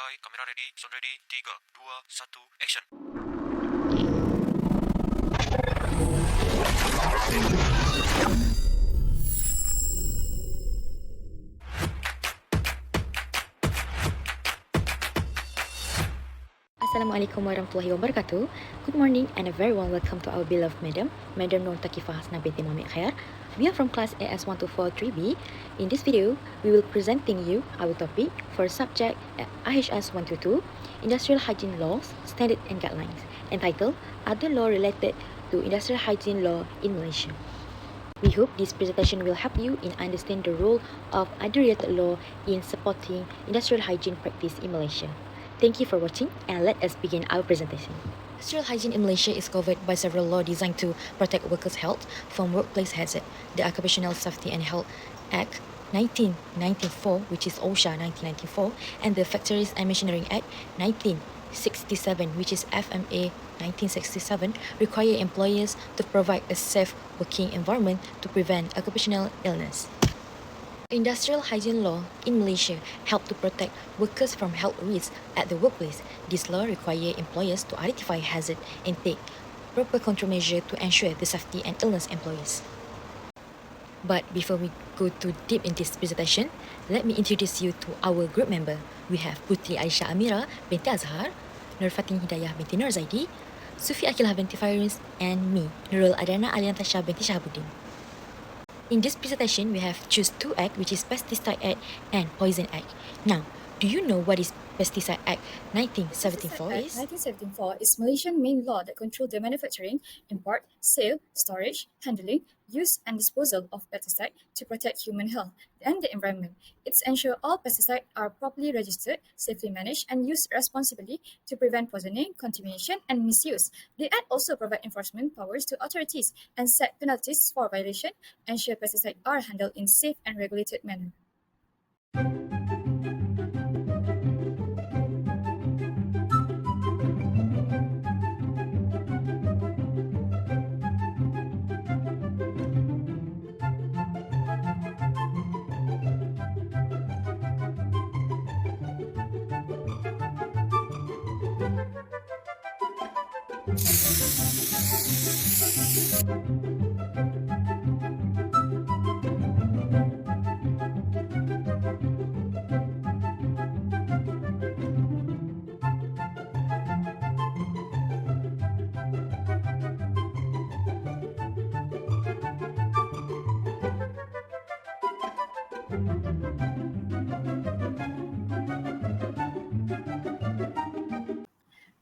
Standby, kamera ready, sound ready, 3, 2, 1, action. Assalamualaikum warahmatullahi wabarakatuh. Good morning and a very warm welcome to our beloved Madam Nur Takifah Hasna binti Muhammad Khair. We are from class AS1243B. In this video, we will presenting you our topic for subject IHS122, Industrial Hygiene Laws, Standard and Guidelines, entitled Other Law Related to Industrial Hygiene Law in Malaysia. We hope this presentation will help you in understand the role of other related law in supporting industrial hygiene practice in Malaysia. Thank you for watching, and let us begin our presentation. Industrial hygiene in Malaysia is covered by several laws designed to protect workers' health from workplace hazard. The Occupational Safety and Health Act 1994, which is OSHA 1994, and the Factories and Machinery Act 1967, which is FMA 1967, require employers to provide a safe working environment to prevent occupational illness. Industrial hygiene law in Malaysia help to protect workers from health risks at the workplace. This law requires employers to identify hazard and take proper control measures to ensure the safety and illness employees. But before we go too deep in this presentation, let me introduce you to our group member. We have Putri Aisyah Amira binti Azhar, Nur Fatin Hidayah binti Nur Zaidi, Sufi Akilah binti Fairuz, and me, Nurul Adana Aliantasha binti Shahabuddin. In this presentation, we have choose two acts, which is Pesticide Act and Poison Act. Now, do you know what is Pesticide Act 1974 is? 1974 is Malaysian main law that controls the manufacturing, import, sale, storage, handling, use and disposal of pesticide to protect human health and the environment. It ensures all pesticides are properly registered, safely managed and used responsibly to prevent poisoning, contamination and misuse. The Act also provides enforcement powers to authorities and set penalties for violation, ensure pesticides are handled in safe and regulated manner.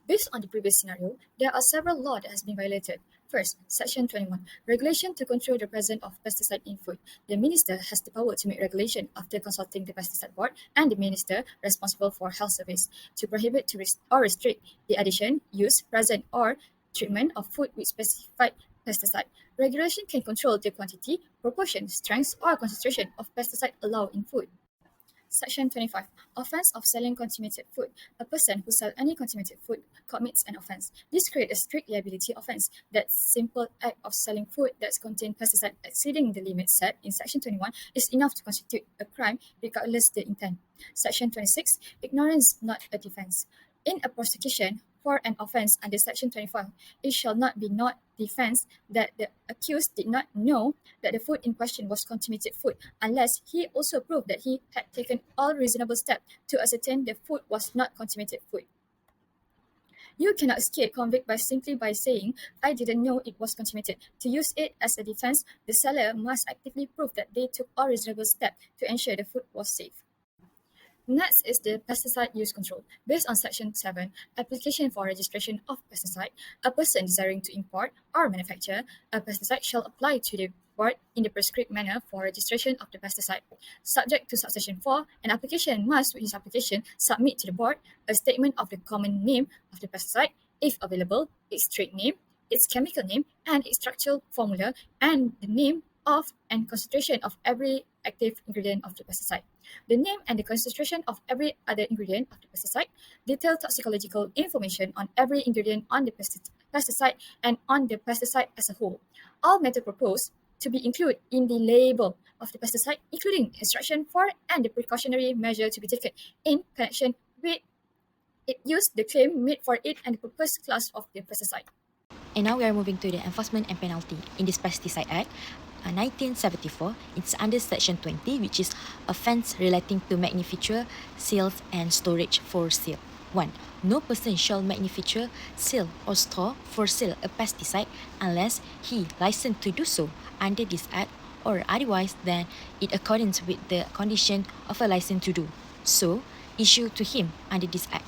Based on the previous scenario, there are several laws that has been violated. First, Section 21, Regulation to control the presence of pesticide in food. The Minister has the power to make regulation after consulting the Pesticide Board and the Minister responsible for health service to prohibit or restrict the addition, use, presence or treatment of food with specified pesticide. Regulation can control the quantity, proportion, strength or concentration of pesticide allowed in food. Section 25. Offence of selling contaminated food. A person who sells any contaminated food commits an offence. This creates a strict liability offence. That simple act of selling food that contains pesticide exceeding the limit set in Section 21 is enough to constitute a crime regardless the intent. Section 26. Ignorance not a defence. In a prosecution for an offence under Section 25, it shall not be not defence that the accused did not know that the food in question was contaminated food unless he also proved that he had taken all reasonable steps to ascertain the food was not contaminated food. You cannot escape convict simply by saying, I didn't know it was contaminated. To use it as a defence, the seller must actively prove that they took all reasonable steps to ensure the food was safe. Next is the pesticide use control. Based on Section 7, application for registration of pesticide, a person desiring to import or manufacture a pesticide shall apply to the board in the prescribed manner for registration of the pesticide. Subject to subsection 4, an application must, with his application, submit to the board a statement of the common name of the pesticide, if available, its trade name, its chemical name, and its structural formula, and the name of and concentration of every active ingredient of the pesticide. The name and the concentration of every other ingredient of the pesticide, detailed toxicological information on every ingredient on the pesticide and on the pesticide as a whole. All matter proposed to be included in the label of the pesticide, including instruction for and the precautionary measure to be taken in connection with it used the claim made for it and the purpose class of the pesticide. And now we are moving to the enforcement and penalty. In this Pesticide Act, 1974, it's under Section 20, which is offence relating to manufacture, sales, and storage for sale. 1. No person shall manufacture, sell, or store for sale a pesticide unless he licensed to do so under this Act or otherwise than in accordance with the condition of a license to do so issued to him under this Act.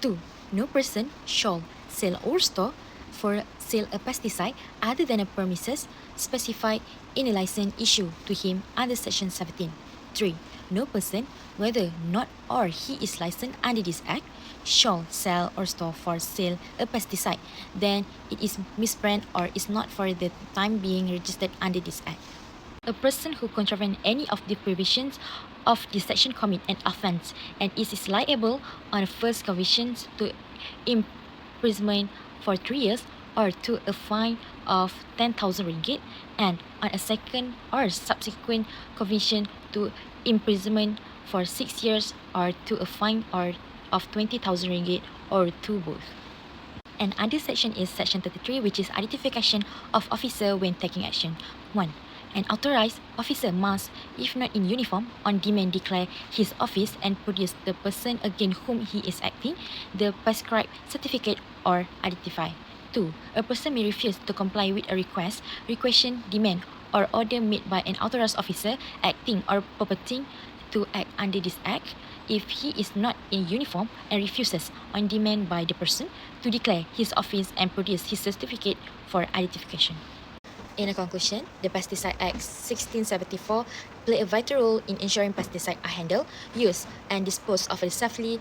2. No person shall sell or store for sale a pesticide other than a premises specified in a license issued to him under Section 17. 3. No person, whether not or he is licensed under this Act, shall sell or store for sale a pesticide, then it is misbrand or is not for the time being registered under this Act. A person who contravene any of the provisions of this section commit an offence and is liable on the first conviction to imprisonment for 3 years or to a fine of 10,000 ringgit, and on a second or subsequent conviction to imprisonment for 6 years or to a fine of 20,000 ringgit or to both. And other section is Section 33, which is identification of officer when taking action. 1. An authorized officer must, if not in uniform, on demand declare his office and produce the person against whom he is acting, the prescribed certificate or identify. 2. A person may refuse to comply with a request, demand, or order made by an authorized officer acting or purporting to act under this Act if he is not in uniform and refuses on demand by the person to declare his office and produce his certificate for identification. In a conclusion, the Pesticide Act 1674 play a vital role in ensuring pesticides are handled, used, and disposed of safely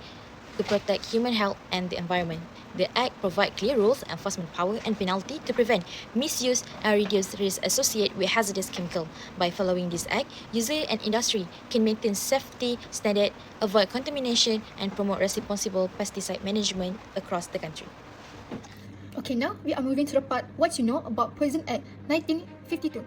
to protect human health and the environment. The Act provides clear rules, enforcement power, and penalty to prevent misuse and reduce risks associated with hazardous chemicals. By following this Act, user and industry can maintain safety standards, avoid contamination, and promote responsible pesticide management across the country. Okay, now we are moving to the part what you know about Poison Act 1952.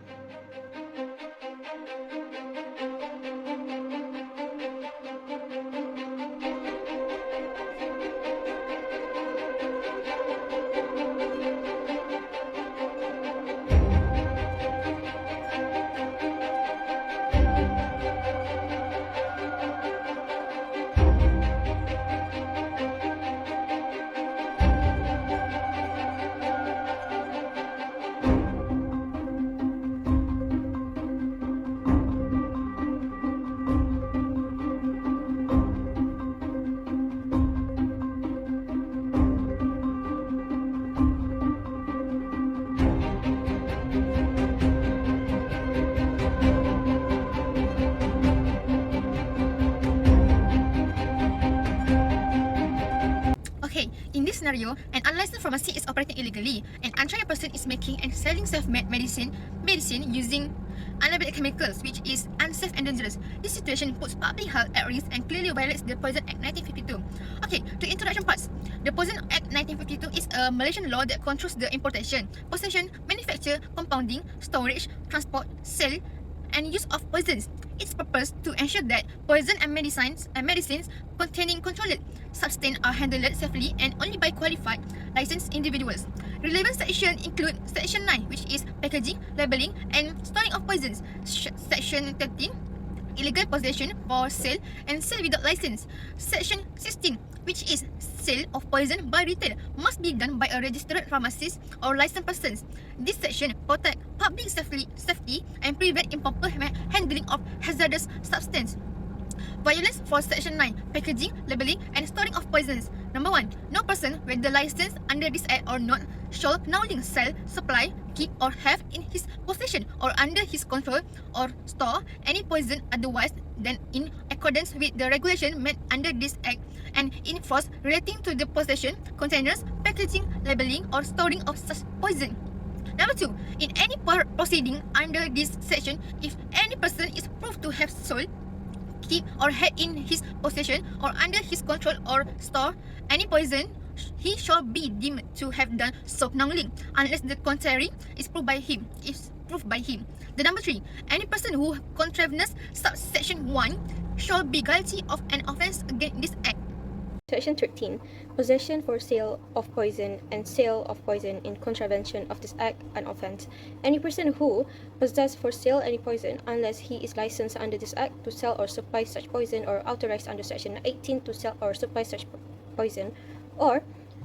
In this scenario, an unlicensed pharmacy is operating illegally. An untrained person is making and selling self-made medicine using unlabeled chemicals, which is unsafe and dangerous. This situation puts public health at risk and clearly violates the Poison Act 1952. Okay, to introduction parts. The Poison Act 1952 is a Malaysian law that controls the importation, possession, manufacture, compounding, storage, transport, sale, and use of poisons. Its purpose to ensure that poison and medicines containing controlled substance are handled safely and only by qualified licensed individuals. Relevant sections include Section 9, which is packaging, labeling, and storing of poisons. Section 13, illegal possession for sale and sale without license. Section 16, which is sale of poison by retail, must be done by a registered pharmacist or licensed persons. This section protects public safety and prevent improper handling of hazardous substance. Violence for Section 9, packaging, labeling, and storing of poisons. Number 1. No person, whether licensed under this Act or not, shall knowingly sell, supply, keep, or have in his possession or under his control or store any poison otherwise than in accordance with the regulation made under this Act and in force relating to the possession, containers, packaging, labeling, or storing of such poison. Number 2. In any proceeding under this section, if any person is proved to have sold, keep, or had in his possession or under his control or store any poison, he shall be deemed to have done so knowingly, unless the contrary is proved by him. The number 3. Any person who contravenes subsection 1 shall be guilty of an offence against this Act. Section 13. Possession for sale of poison and sale of poison in contravention of this Act an offence. Any person who possesses for sale any poison, unless he is licensed under this Act to sell or supply such poison, or authorized under Section 18 to sell or supply such poison, or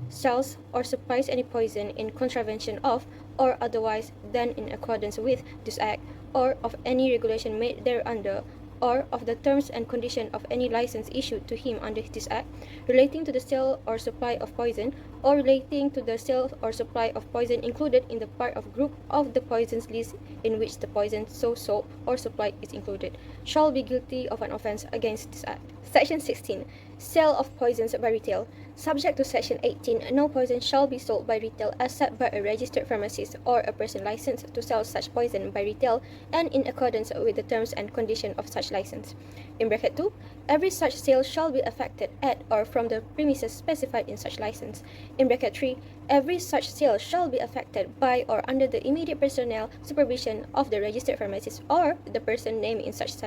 sells or supplies any poison in contravention of, or otherwise than in accordance with this Act, or of any regulation made thereunder, or of the terms and conditions of any license issued to him under this Act, relating to the sale or supply of poison, or relating to the sale or supply of poison included in the part of group of the poisons list in which the poison so sold or supplied is included, shall be guilty of an offence against this Act. Section 16. Sale of poisons by retail. Subject to Section 18, no poison shall be sold by retail except by a registered pharmacist or a person licensed to sell such poison by retail and in accordance with the terms and conditions of such license. In bracket 2, every such sale shall be effected at or from the premises specified in such license. In bracket 3, every such sale shall be effected by or under the immediate personnel supervision of the registered pharmacist or the person named in such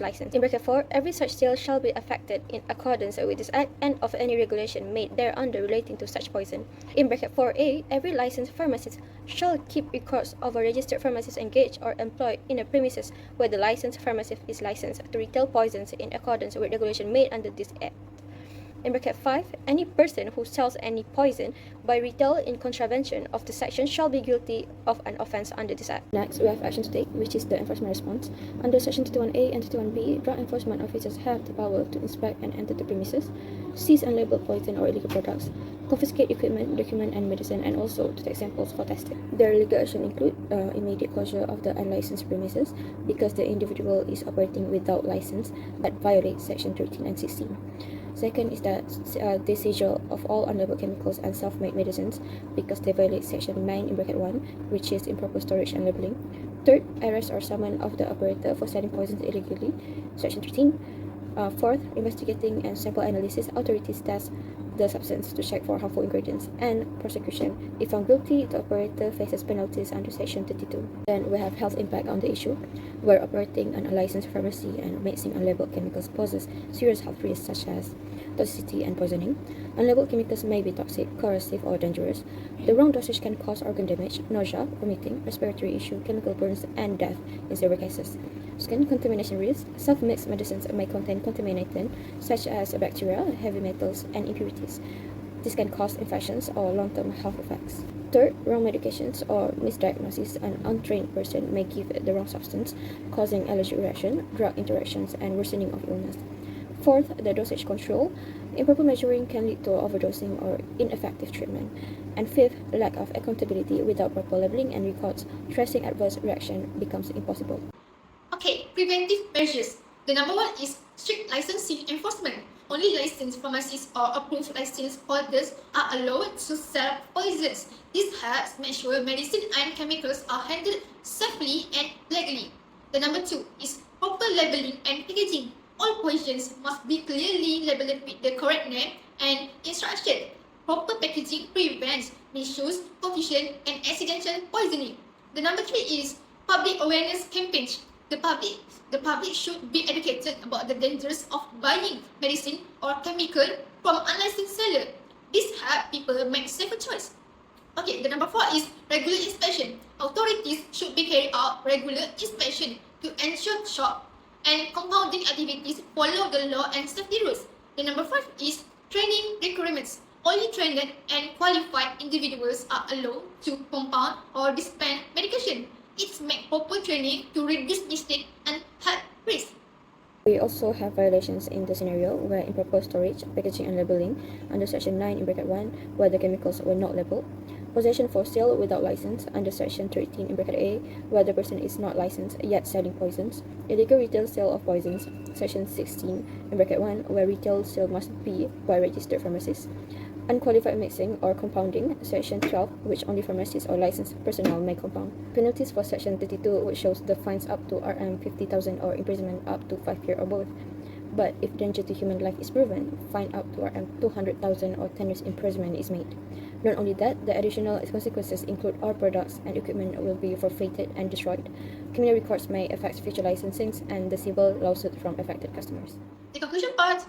license. In bracket 4, every such sale shall be effected in accordance with this Act and of any regulation made thereunder relating to such poison. In bracket 4a, every licensed pharmacist shall keep records of a registered pharmacist engaged or employed in a premises where the licensed pharmacist is licensed to retail poisons in accordance with regulation made under this Act. In bracket 5, any person who sells any poison by retail in contravention of the section shall be guilty of an offence under this Act. Next, we have action to take, which is the enforcement response. Under Section 21A and 21B, drug enforcement officers have the power to inspect and enter the premises, seize unlabeled poison or illegal products, confiscate equipment, document, and medicine, and also to take samples for testing. Their legal action include immediate closure of the unlicensed premises because the individual is operating without license but violates Section 13 and 16. Second is that the seizure of all unlabeled chemicals and self-made medicines because they violate Section 9 in bracket 1, which is improper storage and labeling. Third, arrest or summon of the operator for selling poisons illegally, Section 13. Fourth, investigating and sample analysis, authorities test the substance to check for harmful ingredients. And prosecution, if found guilty, the operator faces penalties under Section 32. Then we have health impact on the issue, where operating an unlicensed pharmacy and mixing unlabeled chemicals poses serious health risks such as toxicity and poisoning. Unlabeled chemicals may be toxic, corrosive, or dangerous. The wrong dosage can cause organ damage, nausea, vomiting, respiratory issue, chemical burns, and death in severe cases. Skin contamination risk. Self-mixed medicines may contain contaminants such as bacteria, heavy metals, and impurities. This can cause infections or long-term health effects. Third, wrong medications or misdiagnosis. An untrained person may give the wrong substance, causing allergic reaction, drug interactions, and worsening of illness. Fourth, the dosage control. Improper measuring can lead to overdosing or ineffective treatment. And fifth, lack of accountability. Without proper labeling and records, tracing adverse reaction becomes impossible. Okay, preventive measures. The number one is strict licensing enforcement. Only licensed pharmacists or approved license holders are allowed to sell poisons. This helps make sure medicine and chemicals are handled safely and legally. The number two is proper labeling and packaging. All poisons must be clearly labeled with the correct name and instruction. Proper packaging prevents misuse, confusion, and accidental poisoning. The number three is public awareness campaigns. The public should be educated about the dangers of buying medicine or chemical from unlicensed seller. This helps people make safer choice. Okay, the number four is regular inspection. Authorities should be carry out regular inspection to ensure shop and compounding activities follow the law and safety rules. The number five is training requirements. Only trained and qualified individuals are allowed to compound or dispense medication. It's make proper training to reduce mistake and health risk. We also have violations in the scenario where improper storage, packaging, and labeling under Section 9 in bracket 1, where the chemicals were not labeled. Possession for sale without license under Section 13 in bracket A, where the person is not licensed yet selling poisons. Illegal retail sale of poisons, Section 16 in bracket 1, where retail sale must be by registered pharmacists. Unqualified mixing or compounding, Section 12, which only pharmacists or licensed personnel may compound. Penalties for Section 32, which shows the fines up to Rm 50,000 or imprisonment up to 5 years or both. But if danger to human life is proven, fine up to Rm 200,000 or 10 years imprisonment is made. Not only that, the additional consequences include all products and equipment will be forfeited and destroyed. Criminal records may affect future licensings and the civil lawsuit from affected customers. The conclusion part.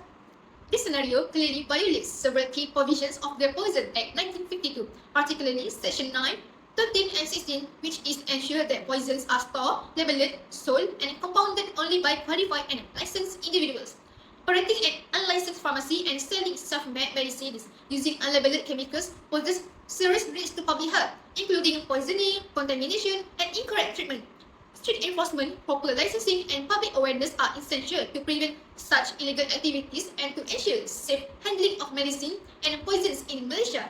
This scenario clearly violates several key provisions of the Poison Act 1952, particularly Section 9, 13 and 16, which is ensure that poisons are stored, labeled, sold, and compounded only by qualified and licensed individuals. Operating an unlicensed pharmacy and selling self-made medicines using unlabeled chemicals poses serious risks to public health, including poisoning, contamination, and incorrect treatment. Strict enforcement, proper licensing, and public awareness are essential to prevent such illegal activities and to ensure safe handling of medicine and poisons in Malaysia.